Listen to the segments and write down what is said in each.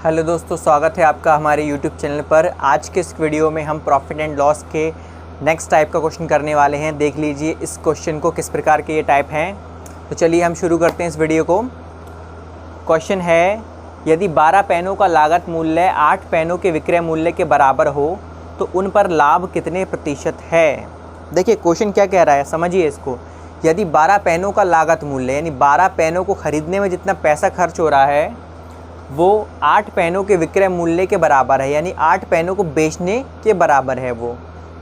Hello दोस्तों, स्वागत है आपका हमारे YouTube चैनल पर। आज के इस वीडियो में हम प्रॉफिट एंड लॉस के नेक्स्ट टाइप का क्वेश्चन करने वाले हैं। देख लीजिए इस क्वेश्चन को किस प्रकार के ये टाइप हैं। तो चलिए हम शुरू करते हैं इस वीडियो को। क्वेश्चन है, यदि 12 पेनों का लागत मूल्य 8 पेनों के विक्रय मूल्य के बराबर हो तो उन पर लाभ कितने प्रतिशत है। देखिए क्वेश्चन क्या कह रहा है, समझिए इसको। यदि 12 पेनों का लागत मूल्य यानी 12 पेनों को ख़रीदने में जितना पैसा खर्च हो रहा है वो 8 पेनों के विक्रय मूल्य के बराबर है, यानी 8 पेनों को बेचने के बराबर है वो,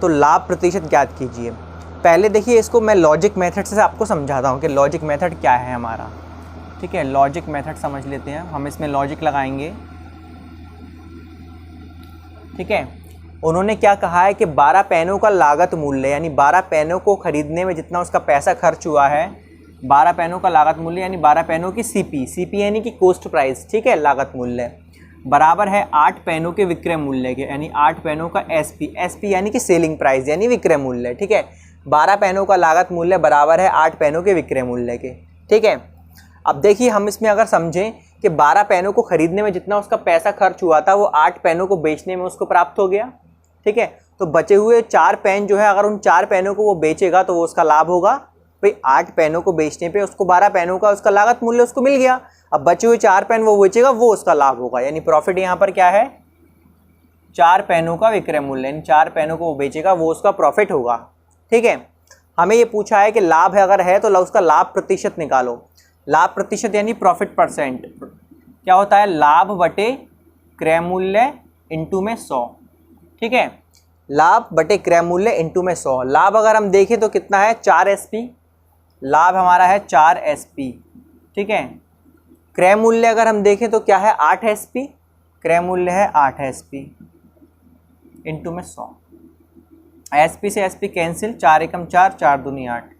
तो लाभ प्रतिशत ज्ञात कीजिए। पहले देखिए इसको मैं लॉजिक मेथड से आपको समझाता हूँ कि लॉजिक मेथड क्या है हमारा। ठीक है, लॉजिक मेथड समझ लेते हैं हम। इसमें लॉजिक लगाएंगे। ठीक है, उन्होंने क्या कहा है कि 12 पेनों का लागत मूल्य यानी 12 पेनों को ख़रीदने में जितना उसका पैसा खर्च हुआ है, 12 पेनों का लागत मूल्य यानी 12 पेनों की सीपी यानी कि कॉस्ट प्राइस, ठीक है, लागत मूल्य बराबर है 8 पेनों के विक्रय मूल्य के, यानी 8 पेनों का एसपी यानी कि सेलिंग प्राइस यानी विक्रय मूल्य। ठीक है, 12 पेनों का लागत मूल्य बराबर है 8 पेनों के विक्रय मूल्य के। ठीक है, अब देखिए हम इसमें अगर समझें कि 12 पेनों को ख़रीदने में जितना उसका पैसा खर्च हुआ था वो 8 पेनों को बेचने में उसको प्राप्त हो गया। ठीक है, तो बचे हुए 4 पेन जो है, अगर उन 4 पेनों को वो बेचेगा तो वो उसका लाभ होगा। भाई 8 पेनों को बेचने पे उसको 12 पेनों का उसका लागत मूल्य उसको मिल गया। अब बचे हुए 4 पेन वो बेचेगा, वो उसका लाभ होगा। यानी प्रॉफिट यहाँ पर क्या है, 4 पेनों का विक्रय मूल्य, यानी 4 पेनों को वो बेचेगा, वो उसका प्रॉफिट होगा। ठीक है, हमें ये पूछा है कि लाभ अगर है तो उसका लाभ प्रतिशत निकालो। लाभ प्रतिशत यानी प्रॉफिट परसेंट क्या होता है, लाभ बटे क्रय मूल्य इंटू में 100। ठीक है, लाभ बटे क्रय मूल्य इंटू में 100। लाभ अगर हम देखें तो कितना है, 4 SP। लाभ हमारा है 4 SP। ठीक है, क्रय मूल्य अगर हम देखें तो क्या है, 8 SP। क्रय मूल्य है 8 SP इंटू में 100। SP से SP कैंसिल, 4 एकम 4, 4 दूनी 8,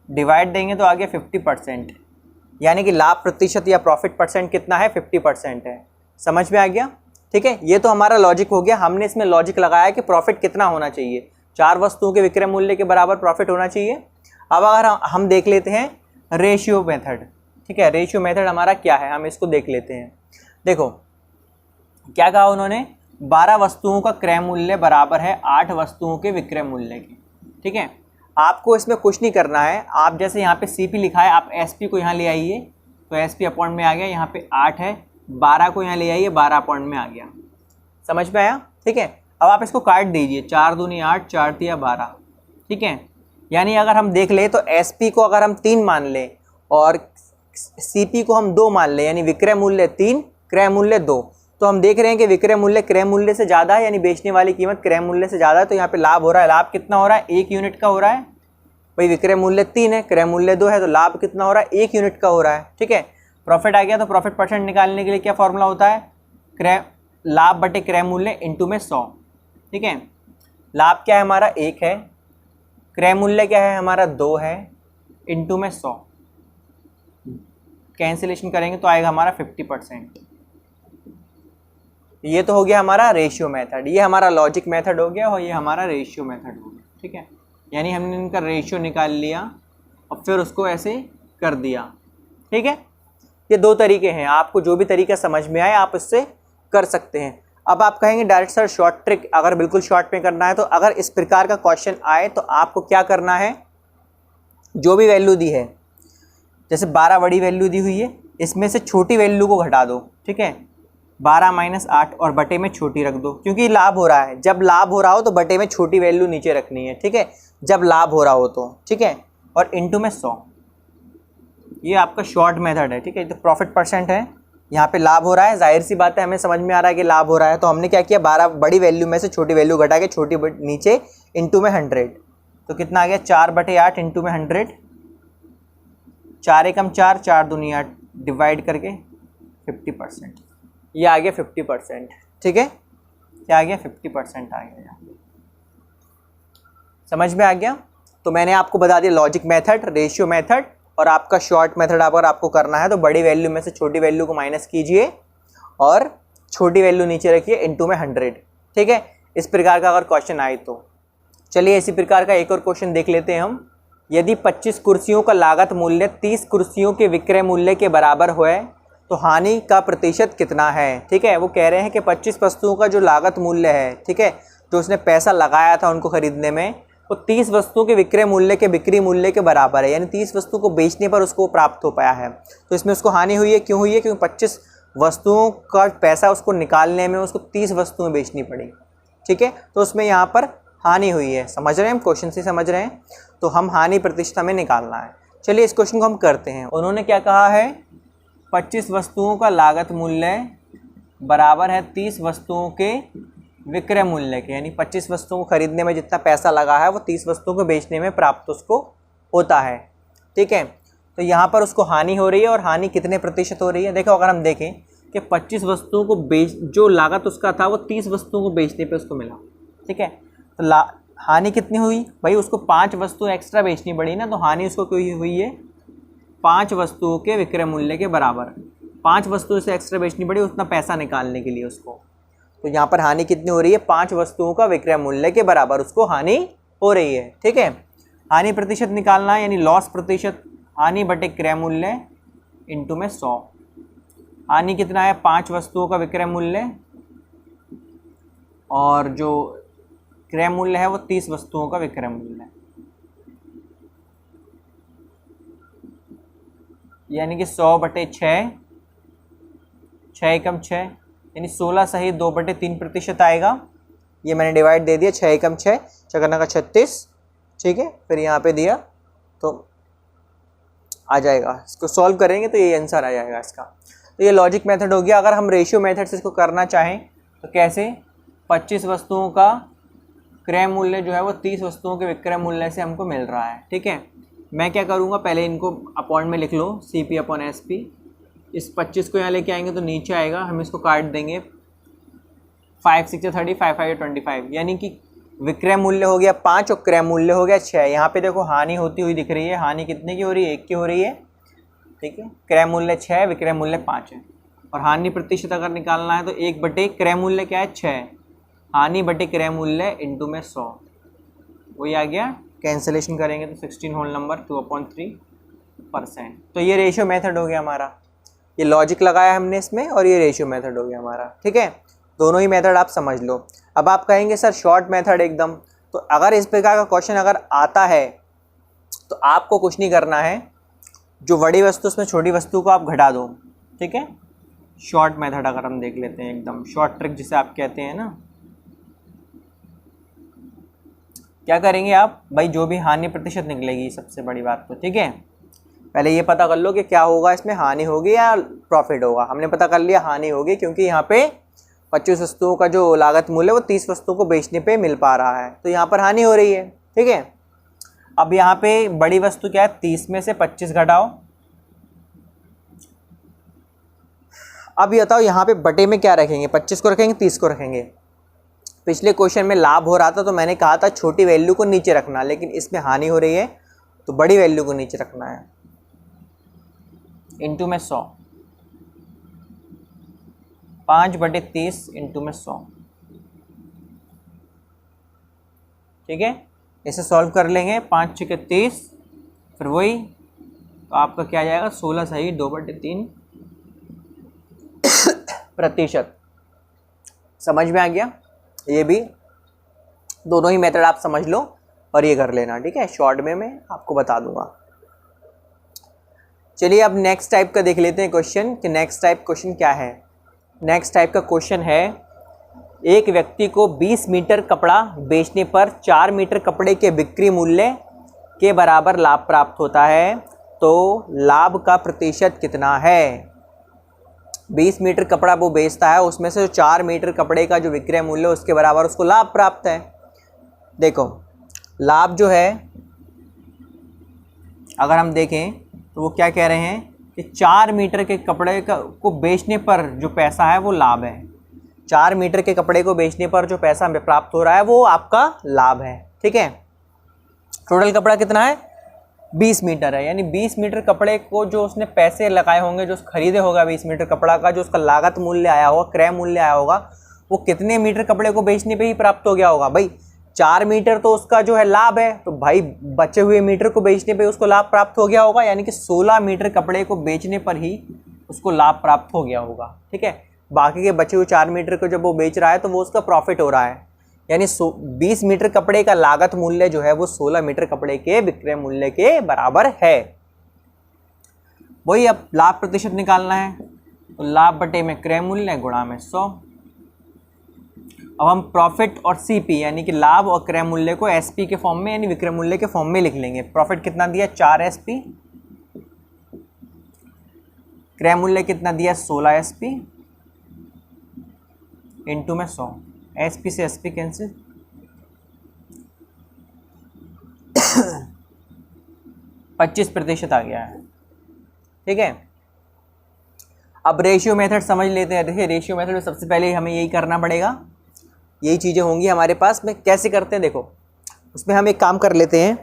डिवाइड देंगे तो आगे 50%, यानी कि लाभ प्रतिशत या प्रॉफिट परसेंट कितना है, 50% है। समझ में आ गया। ठीक है, ये तो हमारा लॉजिक हो गया। हमने इसमें लॉजिक लगाया कि प्रॉफिट कितना होना चाहिए, 4 वस्तुओं के विक्रय मूल्य के बराबर प्रॉफिट होना चाहिए। अब अगर हम देख लेते हैं रेशियो मेथड। ठीक है, रेशियो मेथड हमारा क्या है, हम इसको देख लेते हैं। देखो क्या कहा उन्होंने, 12 वस्तुओं का क्रय मूल्य बराबर है 8 वस्तुओं के विक्रय मूल्य के। ठीक है, आपको इसमें कुछ नहीं करना है। आप जैसे यहाँ पे CP लिखा है, आप SP को यहाँ ले आइए तो SP अपॉइंट में आ गया। यहाँ पे 8 है, 12 को यहाँ ले आइए, 12 अपॉइंट में आ गया। समझ में आया। ठीक है, अब आप इसको काट दीजिए, 4 दूनी 8, 4 तिया 12। ठीक है, यानी अगर हम देख लें तो SP को अगर हम 3 मान लें और CP को हम 2 मान लें, यानी विक्रय मूल्य 3 क्रय मूल्य 2, तो हम देख रहे हैं कि विक्रय मूल्य क्रय मूल्य से ज़्यादा है, यानी बेचने वाली कीमत क्रय मूल्य से ज़्यादा है। तो यहाँ पे लाभ हो रहा है। लाभ कितना हो रहा है, 1 यूनिट का हो रहा है। भाई विक्रय मूल्य 3 है, क्रय मूल्य 2 है, तो लाभ कितना हो रहा है, 1 यूनिट का हो रहा है। ठीक है, प्रॉफिट आ गया। तो प्रॉफिट परसेंट निकालने के लिए क्या फॉर्मूला होता है, लाभ बटे क्रय मूल्य इंटू में 100। ठीक है, लाभ क्या है हमारा 1 है, क्रय मूल्य क्या है हमारा 2 है, इंटू में 100। कैंसिलेशन करेंगे तो आएगा हमारा 50%। ये तो हो गया हमारा रेशियो मेथड। ये हमारा लॉजिक मेथड हो गया और ये हमारा रेशियो मेथड हो गया। ठीक है, यानी हमने इनका रेशियो निकाल लिया और फिर उसको ऐसे कर दिया। ठीक है, ये 2 तरीके हैं। आपको जो भी तरीका समझ में आए आप इससे कर सकते हैं। अब आप कहेंगे डायरेक्ट सर शॉर्ट ट्रिक, अगर बिल्कुल शॉर्ट में करना है तो अगर इस प्रकार का क्वेश्चन आए तो आपको क्या करना है, जो भी वैल्यू दी है, जैसे 12 बड़ी वैल्यू दी हुई है, इसमें से छोटी वैल्यू को घटा दो। ठीक है, 12 - 8 और बटे में छोटी रख दो, क्योंकि लाभ हो रहा है। जब लाभ हो रहा हो तो बटे में छोटी वैल्यू नीचे रखनी है। ठीक है, जब लाभ हो रहा हो तो। ठीक है, और इंटू में 100। ये आपका शॉर्ट मेथड है। ठीक है, तो प्रॉफिट परसेंट है, यहाँ पे लाभ हो रहा है। जाहिर सी बात है, हमें समझ में आ रहा है कि लाभ हो रहा है। तो हमने क्या किया, 12 बड़ी वैल्यू में से छोटी वैल्यू घटा के छोटी नीचे इंटू में 100। तो कितना आ गया, 4/8 इंटू में 100, 4 एकम 4, 4 दूनी 8, डिवाइड करके 50%। ये आ गया 50%। ठीक है, क्या आ गया, 50% आ गया। समझ में आ गया। तो मैंने आपको बता दिया लॉजिक मेथड, रेशियो मेथड और आपका शॉर्ट मेथड। अगर आपको करना है तो बड़ी वैल्यू में से छोटी वैल्यू को माइनस कीजिए और छोटी वैल्यू नीचे रखिए इंटू में 100। ठीक है, इस प्रकार का अगर क्वेश्चन आए तो चलिए इसी प्रकार का एक और क्वेश्चन देख लेते हैं हम। यदि 25 कुर्सियों का लागत मूल्य 30 कुर्सियों के विक्रय मूल्य के बराबर है तो हानि का प्रतिशत कितना है। ठीक है, वो कह रहे हैं कि 25 वस्तुओं का जो लागत मूल्य है, ठीक है, जो उसने पैसा लगाया था उनको खरीदने में, वो 30 वस्तुओं के विक्रय मूल्य के बिक्री मूल्य के बराबर है, यानी 30 वस्तु को बेचने पर उसको प्राप्त हो पाया है। तो इसमें उसको हानि हुई है, क्यों हुई है? क्योंकि 25 वस्तुओं का पैसा उसको निकालने में उसको 30 वस्तुएं बेचनी पड़ी। ठीक है, तो उसमें यहाँ पर हानि हुई है। समझ रहे हैं हम, क्वेश्चन से समझ रहे हैं? तो हम हानि प्रतिशत हमें निकालना है। चलिए इस क्वेश्चन को हम करते हैं। उन्होंने क्या कहा है, 25 वस्तुओं का लागत मूल्य बराबर है 30 वस्तुओं के विक्रय मूल्य के, यानी 25 वस्तुओं को खरीदने में जितना पैसा लगा है वो 30 वस्तुओं को बेचने में प्राप्त उसको होता है। ठीक है, तो यहाँ पर उसको हानि हो रही है, और हानि कितने प्रतिशत हो रही है? देखो, अगर हम देखें कि 25 वस्तुओं को जो लागत उसका था वो 30 वस्तुओं को बेचने पे उसको मिला। ठीक है, तो हानि कितनी हुई भाई? उसको 5 वस्तु एक्स्ट्रा बेचनी पड़ी ना, तो हानि उसको क्यों हुई है? 5 वस्तुओं के विक्रय मूल्य के बराबर 5 वस्तुओं से एक्स्ट्रा बेचनी पड़ी उतना पैसा निकालने के लिए उसको। तो यहाँ पर हानि कितनी हो रही है? 5 वस्तुओं का विक्रय मूल्य के बराबर उसको हानि हो रही है। ठीक है, हानि प्रतिशत निकालना है, यानी लॉस प्रतिशत, हानि बटे क्रय मूल्य इंटू में 100। हानि कितना है? 5 वस्तुओं का विक्रय मूल्य, और जो क्रय मूल्य है वो 30 वस्तुओं का विक्रय मूल्य है, यानी कि 100 बटे 6, 6 एकम 6, यानी 16 सही 2/3% आएगा। ये मैंने डिवाइड दे दिया, 6 एकम 6, चौगुना का 36। ठीक है, फिर यहाँ पे दिया तो आ जाएगा। इसको सॉल्व करेंगे तो ये आंसर आ जाएगा इसका। तो ये लॉजिक मेथड हो गया। अगर हम रेशियो मेथड से इसको करना चाहें तो कैसे? 25 वस्तुओं का क्रय मूल्य जो है वो 30 वस्तुओं के विक्रय मूल्य से हमको मिल रहा है। ठीक है, मैं क्या करूँगा, पहले इनको अपॉन में लिख लो, CP/SP। इस 25 को यहाँ लेके आएंगे तो नीचे आएगा, हम इसको काट देंगे, 5 6 30, 5 5 25, यानी कि विक्रय मूल्य हो गया 5 और क्रय मूल्य हो गया 6। यहाँ पे देखो हानि होती हुई दिख रही है, हानि कितने की हो रही है? 1 की हो रही है। ठीक है, क्रय मूल्य 6, विक्रय मूल्य 5 है। और हानि प्रतिशत अगर निकालना है तो 1 बटे क्रय मूल्य क्या है? 6, हानि बटे क्रय मूल्य इंटू में 100, वही आ गया। कैंसिलेशन करेंगे तो 16 होल नंबर 2/3%। तो ये रेशियो मेथड हो गया हमारा, ये लॉजिक लगाया हमने इसमें, और ये रेशियो मेथड हो गया हमारा। ठीक है, दोनों ही मेथड आप समझ लो। अब आप कहेंगे सर शॉर्ट मेथड एकदम, तो अगर इस प्रकार का क्वेश्चन अगर आता है तो आपको कुछ नहीं करना है, जो बड़ी वस्तु उसमें छोटी वस्तु को आप घटा दो। ठीक है, शॉर्ट मेथड अगर हम देख लेते हैं, एकदम शॉर्ट ट्रिक जिसे आप कहते हैं ना, क्या करेंगे आप भाई? जो भी हानि प्रतिशत निकलेगी, सबसे बड़ी बात तो, ठीक है, पहले ये पता कर लो कि क्या होगा, इसमें हानि होगी या प्रॉफिट होगा। हमने पता कर लिया हानि होगी, क्योंकि यहाँ पे 25 वस्तुओं का जो लागत मूल्य है वो 30 वस्तुओं को बेचने पे मिल पा रहा है, तो यहाँ पर हानि हो रही है। ठीक है, अब यहाँ पे बड़ी वस्तु क्या है? 30 में से 25 घटाओ। अब ये बताओ यहाँ पे बटे में क्या रखेंगे? 25 को रखेंगे, 30 को रखेंगे? पिछले क्वेश्चन में लाभ हो रहा था तो मैंने कहा था छोटी वैल्यू को नीचे रखना, लेकिन इसमें हानि हो रही है तो बड़ी वैल्यू को नीचे रखना है, इंटू में 100, 5/30 इंटू में 100। ठीक है, इसे सॉल्व कर लेंगे, 5 6 30, फिर वही, तो आपका क्या आ जाएगा? 16 सही 2/3%। समझ में आ गया? ये भी दोनों ही मेथड आप समझ लो और ये कर लेना। ठीक है, शॉर्ट में मैं आपको बता दूंगा। चलिए अब नेक्स्ट टाइप का देख लेते हैं क्वेश्चन, कि नेक्स्ट टाइप क्वेश्चन क्या है। नेक्स्ट टाइप का क्वेश्चन है, एक व्यक्ति को 20 मीटर कपड़ा बेचने पर 4 मीटर कपड़े के बिक्री मूल्य के बराबर लाभ प्राप्त होता है, तो लाभ का प्रतिशत कितना है? 20 मीटर कपड़ा वो बेचता है, उसमें से 4 मीटर कपड़े का जो विक्रय मूल्य है उसके बराबर उसको लाभ प्राप्त है। देखो, लाभ जो है अगर हम देखें तो वो क्या कह रहे हैं कि 4 मीटर के कपड़े को बेचने पर जो पैसा है वो लाभ है। 4 मीटर के कपड़े को बेचने पर जो पैसा प्राप्त हो रहा है वो आपका लाभ है। ठीक है, टोटल कपड़ा कितना है? 20 मीटर है, यानी 20 मीटर कपड़े को जो उसने पैसे लगाए होंगे, जो खरीदे होगा 20 मीटर कपड़ा का, जो उसका लागत मूल्य आया होगा, क्रय मूल्य आया होगा, वो कितने मीटर कपड़े को बेचने पे ही प्राप्त हो गया होगा? भाई 4 मीटर तो उसका जो है लाभ है, तो भाई बचे हुए मीटर को बेचने पे उसको लाभ प्राप्त हो गया होगा, यानी कि 16 मीटर कपड़े को बेचने पर ही उसको लाभ प्राप्त हो गया होगा, ठीक है। बाकी के बचे हुए 4 मीटर को जब वो बेच रहा है तो वो उसका प्रॉफिट हो रहा है, यानी 20 मीटर कपड़े का लागत मूल्य जो है वो 16 मीटर कपड़े के विक्रय मूल्य के बराबर है। वही अब लाभ प्रतिशत निकालना है, तो लाभ बटे में क्रय मूल्य गुणा में 100। अब हम प्रॉफिट और सीपी यानी कि लाभ और क्रय मूल्य को एसपी के फॉर्म में यानी विक्रय मूल्य के फॉर्म में लिख लेंगे। प्रॉफिट कितना दिया 4 एसपी, क्रय मूल्य कितना दिया 16 एसपी इंटू में 100। एसपी से एसपी कैंसिल, 25% आ गया है, ठीक है। अब रेशियो मेथड समझ लेते हैं। देखिए रेशियो मेथड में सबसे पहले हमें यही करना पड़ेगा, यही चीज़ें होंगी हमारे पास में। कैसे करते हैं देखो, उसमें हम एक काम कर लेते हैं।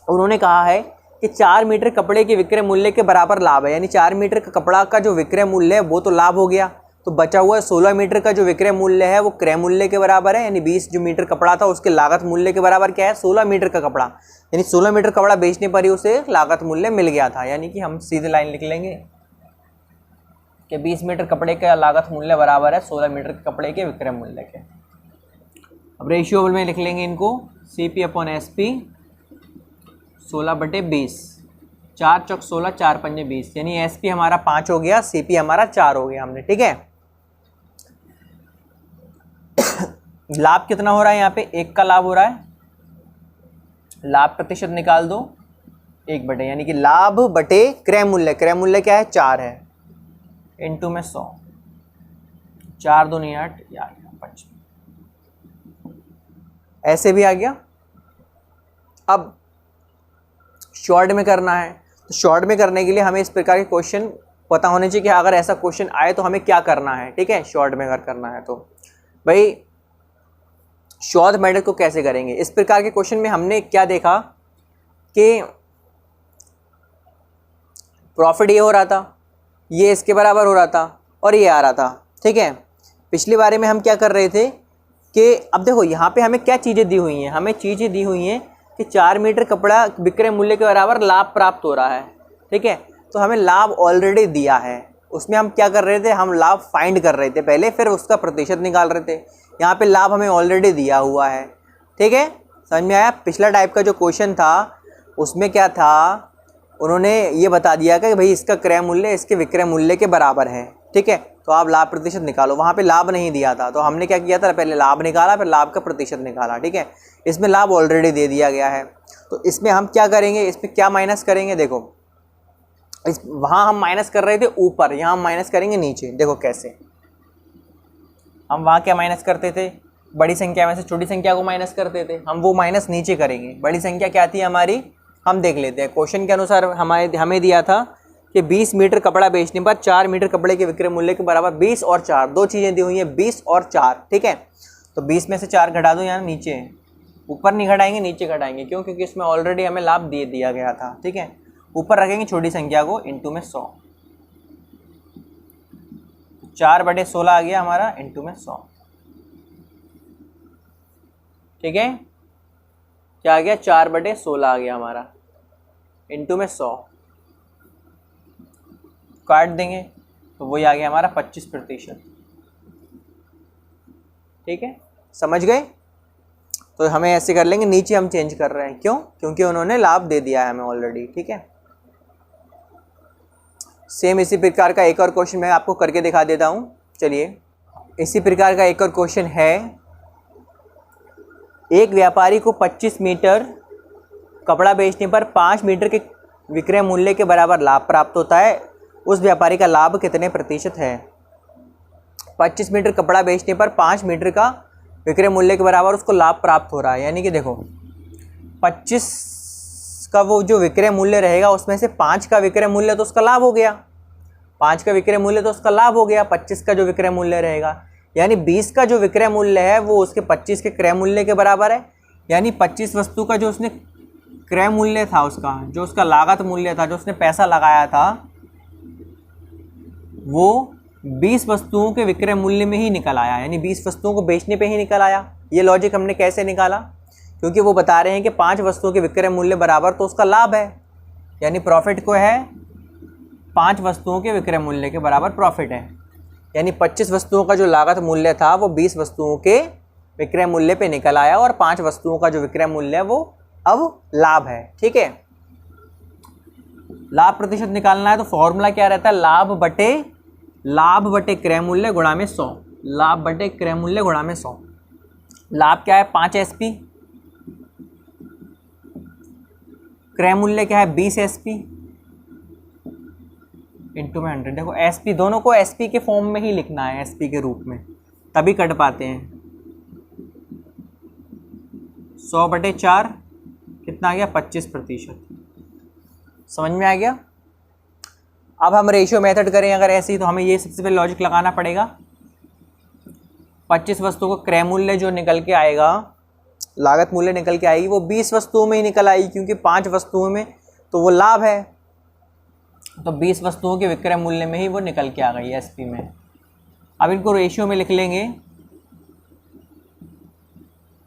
उन्होंने कहा है कि 4 मीटर कपड़े के विक्रय मूल्य के बराबर लाभ है, यानी 4 मीटर का कपड़ा का जो विक्रय मूल्य है वो तो लाभ हो गया, तो बचा हुआ 16 मीटर का जो विक्रय मूल्य है वो क्रय मूल्य के बराबर है, यानी 20 जो मीटर कपड़ा था उसके लागत मूल्य के बराबर क्या है 16 मीटर का कपड़ा, यानी 16 मीटर कपड़ा बेचने पर ही उसे लागत मूल्य मिल गया था। यानी कि हम सीधे लाइन लिख लेंगे कि 20 मीटर कपड़े का लागत मूल्य बराबर है 16 मीटर के कपड़े के विक्रय मूल्य के। अब रेशियो में लिख लेंगे इनको, CP अपॉन SP 16/20, 4 चौक 16, 4 पंजे 20, यानी SP हमारा 5 हो गया, CP हमारा 4 हो गया हमने, ठीक है। लाभ कितना हो रहा है यहाँ पे, 1 का लाभ हो रहा है। लाभ प्रतिशत निकाल दो 1/, यानी कि लाभ बटे क्रय मूल्य, क्रय मूल्य क्या है 4 है, इंटू में 100, 4 दूनी 8, 5 ऐसे भी आ गया। अब शॉर्ट में करना है, तो शॉर्ट में करने के लिए हमें इस प्रकार के क्वेश्चन पता होने चाहिए कि अगर ऐसा क्वेश्चन आए तो हमें क्या करना है, ठीक है। शॉर्ट में अगर करना है तो भाई शॉर्ट मेथड को कैसे करेंगे। इस प्रकार के क्वेश्चन में हमने क्या देखा कि प्रॉफिट ये हो रहा था, ये इसके बराबर हो रहा था और ये आ रहा था, ठीक है। पिछली बारे में हम क्या कर रहे थे कि अब देखो यहाँ पे हमें क्या चीज़ें दी हुई हैं, हमें चीज़ें दी हुई हैं कि 4 मीटर कपड़ा विक्रय मूल्य के बराबर लाभ प्राप्त हो रहा है, ठीक है। तो हमें लाभ ऑलरेडी दिया है, उसमें हम क्या कर रहे थे, हम लाभ फाइंड कर रहे थे पहले, फिर उसका प्रतिशत निकाल रहे थे। यहाँ पे लाभ हमें ऑलरेडी दिया हुआ है, ठीक है, समझ में आया। पिछला टाइप का जो क्वेश्चन था उसमें क्या था, उन्होंने ये बता दिया कि भाई इसका क्रय मूल्य इसके विक्रय मूल्य के बराबर है, ठीक है, तो आप लाभ प्रतिशत निकालो। वहाँ पे लाभ नहीं दिया था, तो हमने क्या किया था, पहले लाभ निकाला फिर लाभ का प्रतिशत निकाला, ठीक है। इसमें लाभ ऑलरेडी दे दिया गया है, तो इसमें हम क्या करेंगे, इसमें क्या माइनस करेंगे, देखो वहाँ हम माइनस कर रहे थे ऊपर, यहाँ हम माइनस करेंगे नीचे। देखो कैसे, हम वहाँ क्या माइनस करते थे, बड़ी संख्या में से छोटी संख्या को माइनस करते थे, हम वो माइनस नीचे करेंगे। बड़ी संख्या क्या थी हमारी, हम देख लेते हैं। क्वेश्चन के अनुसार हमें दिया था कि 20 मीटर कपड़ा बेचने पर 4 मीटर कपड़े के विक्रय मूल्य के बराबर 20 और 4, दो चीज़ें दी हुई हैं 20 और 4, ठीक है। तो 20 में से 4 घटा दो, यहाँ नीचे, ऊपर नहीं घटाएंगे नीचे घटाएंगे, क्यों, क्योंकि इसमें ऑलरेडी हमें लाभ दे दिया गया था, ठीक है। ऊपर रखेंगे छोटी संख्या को, इंटू में 100, 4/16 आ गया हमारा, इंटू में 100, ठीक है। क्या आ गया, 4/16 आ गया हमारा, इंटू में 100, काट देंगे तो वही आ गया हमारा 25%, ठीक है, समझ गए। तो हमें ऐसे कर लेंगे, नीचे हम चेंज कर रहे हैं, क्यों, क्योंकि उन्होंने लाभ दे दिया है हमें ऑलरेडी, ठीक है। सेम इसी प्रकार का एक और क्वेश्चन मैं आपको करके दिखा देता हूँ। चलिए, इसी प्रकार का एक और क्वेश्चन है, एक व्यापारी को 25 मीटर कपड़ा बेचने पर 5 मीटर के विक्रय मूल्य के बराबर लाभ प्राप्त होता है, उस व्यापारी का लाभ कितने प्रतिशत है। 25 मीटर कपड़ा बेचने पर 5 मीटर का विक्रय मूल्य के बराबर उसको लाभ प्राप्त हो रहा है, यानी कि देखो 25 का वो जो विक्रय मूल्य रहेगा उसमें से 5 का विक्रय मूल्य तो उसका लाभ हो गया, 5 का विक्रय मूल्य तो उसका लाभ हो गया, 25 का जो विक्रय मूल्य रहेगा, यानी 20 का जो विक्रय मूल्य है वो उसके 25 के क्रय मूल्य के बराबर है। यानी 25 वस्तु का जो उसने क्रय मूल्य था, उसका जो उसका लागत मूल्य था, जो उसने पैसा लगाया था, वो 20 वस्तुओं के विक्रय मूल्य में ही निकल आया, यानी 20 वस्तुओं को बेचने पे ही निकल आया। ये लॉजिक हमने कैसे निकाला, क्योंकि वो बता रहे हैं कि 5 वस्तुओं के विक्रय मूल्य बराबर तो उसका लाभ है, यानी प्रॉफिट को है 5 वस्तुओं के विक्रय मूल्य के बराबर प्रॉफिट है। यानी 25 वस्तुओं का जो लागत मूल्य था वो 20 वस्तुओं के विक्रय मूल्य पे निकल आया और 5 वस्तुओं का जो विक्रय मूल्य है वो अब लाभ है। ठीक है, लाभ प्रतिशत निकालना है तो फॉर्मूला क्या रहता है, लाभ बटे क्रय मूल्य गुणा में 100। लाभ बटे क्रय मूल्य गुणा में 100। लाभ क्या है 5 SP, क्रय मूल्य क्या है 20 SP इंटू में 100। देखो SP दोनों को SP के फॉर्म में ही लिखना है, SP के रूप में, तभी कट पाते हैं। 100 बटे 4 कितना आ गया 25%। समझ में आ गया। अब हम रेशियो मेथड करें अगर ऐसी, तो हमें ये सबसे पहले लॉजिक लगाना पड़ेगा। 25 वस्तुओं को क्रय मूल्य जो निकल के आएगा, लागत मूल्य निकल के आएगी, वो 20 वस्तुओं में ही निकल आएगी क्योंकि 5 वस्तुओं में तो वो लाभ है, तो 20 वस्तुओं के विक्रय मूल्य में ही वो निकल के आ गई SP में। अब इनको रेशियो में लिख लेंगे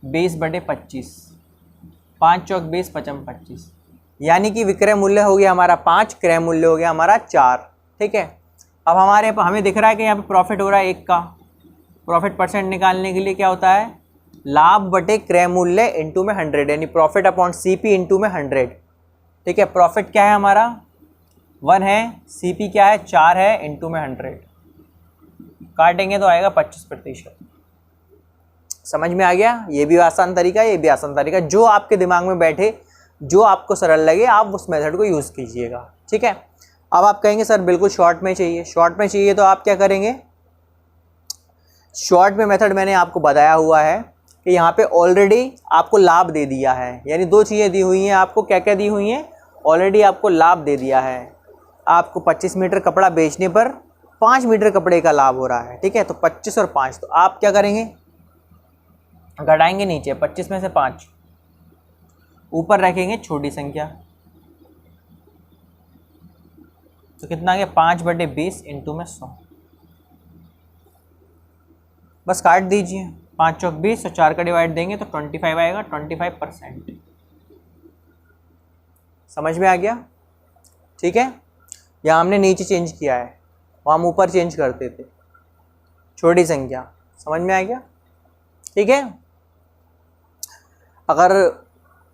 20 बटे 25, 5 चौक 20, 55 25, यानी कि विक्रय मूल्य हो गया हमारा 5, क्रय मूल्य हो गया हमारा 4। ठीक है, अब हमें दिख रहा है कि यहाँ पे प्रॉफिट हो रहा है 1 का। प्रॉफिट परसेंट निकालने के लिए क्या होता है, लाभ बटे क्रय मूल्य इंटू में 100, यानी प्रॉफिट अपॉन CP इंटू में 100। ठीक है, प्रॉफिट क्या है हमारा 1 है, CP क्या है 4 है, इंटू में 100 काटेंगे तो आएगा 25%। समझ में आ गया। ये भी आसान तरीका, ये भी आसान तरीका, जो आपके दिमाग में बैठे, जो आपको सरल लगे आप उस मेथड को यूज़ कीजिएगा। ठीक है, अब आप कहेंगे सर बिल्कुल शॉर्ट में चाहिए। शॉर्ट में चाहिए तो आप क्या करेंगे, शॉर्ट में मेथड मैंने आपको बताया हुआ है कि यहाँ पे ऑलरेडी आपको लाभ दे दिया है, यानी 2 चीज़ें दी हुई हैं आपको। क्या क्या दी हुई हैं, ऑलरेडी आपको लाभ दे दिया है। आपको 25 मीटर कपड़ा बेचने पर 5 मीटर कपड़े का लाभ हो रहा है। ठीक है, तो 25 और 5, तो आप क्या करेंगे, घटाएंगे नीचे, 25 में से 5 ऊपर रखेंगे छोटी संख्या, तो कितना आ गया 5 बटे 20 इंटू में 100। बस काट दीजिए, 5 चौक 20 और 4 का डिवाइड देंगे तो 25 आएगा, 25%। समझ में आ गया। ठीक है, यहाँ हमने नीचे चेंज किया है, वहाँ हम ऊपर चेंज करते थे, छोटी संख्या। समझ में आ गया। ठीक है, अगर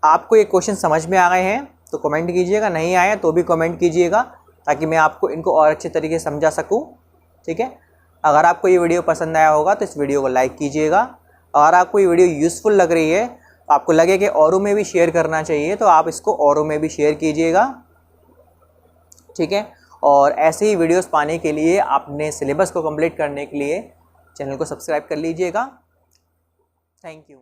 आपको ये क्वेश्चन समझ में आ गए हैं तो कमेंट कीजिएगा, नहीं आए तो भी कमेंट कीजिएगा ताकि मैं आपको इनको और अच्छे तरीके से समझा सकूं। ठीक है, अगर आपको ये वीडियो पसंद आया होगा तो इस वीडियो को लाइक कीजिएगा। अगर आपको ये वीडियो यूज़फुल लग रही है, आपको लगे कि औरों में भी शेयर करना चाहिए, तो आप इसको औरों में भी शेयर कीजिएगा। ठीक है, और ऐसे ही वीडियोस पाने के लिए, अपने सिलेबस को कंप्लीट करने के लिए चैनल को सब्सक्राइब कर लीजिएगा। Thank you.